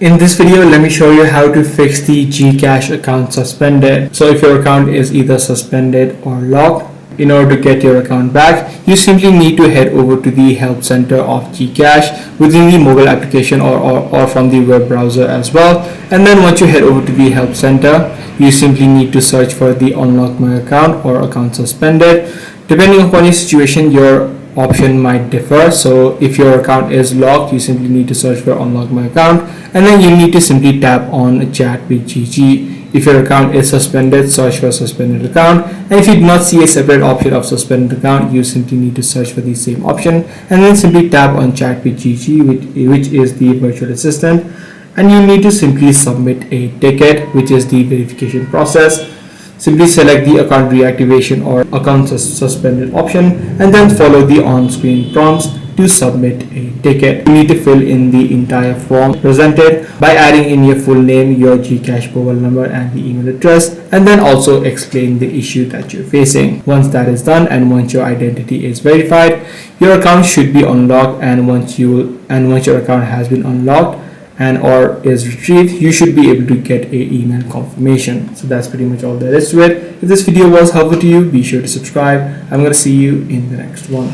In this video, let me show you how to fix the GCash account suspended. So if your account is either suspended or locked, in order to get your account back, you simply need to head over to the help center of GCash within the mobile application or from the web browser as well. And then once you head over to the help center, you simply need to search for the unlock my account or account suspended. Depending upon your situation, your option might differ. So if your account is locked, you simply need to search for unlock my account, and then you need to simply tap on chat with GG. If your account is suspended, search for suspended account, and if you do not see a separate option of suspended account, you simply need to search for the same option and then simply tap on chat with GG, which is the virtual assistant, and you need to simply submit a ticket, which is the verification process. Simply select the account reactivation or account suspended option and then follow the on-screen prompts to submit a ticket. You need to fill in the entire form presented by adding in your full name, your GCash mobile number and the email address, and then also explain the issue that you're facing. Once that is done and once your identity is verified, your account should be unlocked, and once your account has been unlocked and or is retrieved, you should be able to get a email confirmation. So that's pretty much all there is to it. If this video was helpful to you, be sure to subscribe. I'm going to see you in the next one.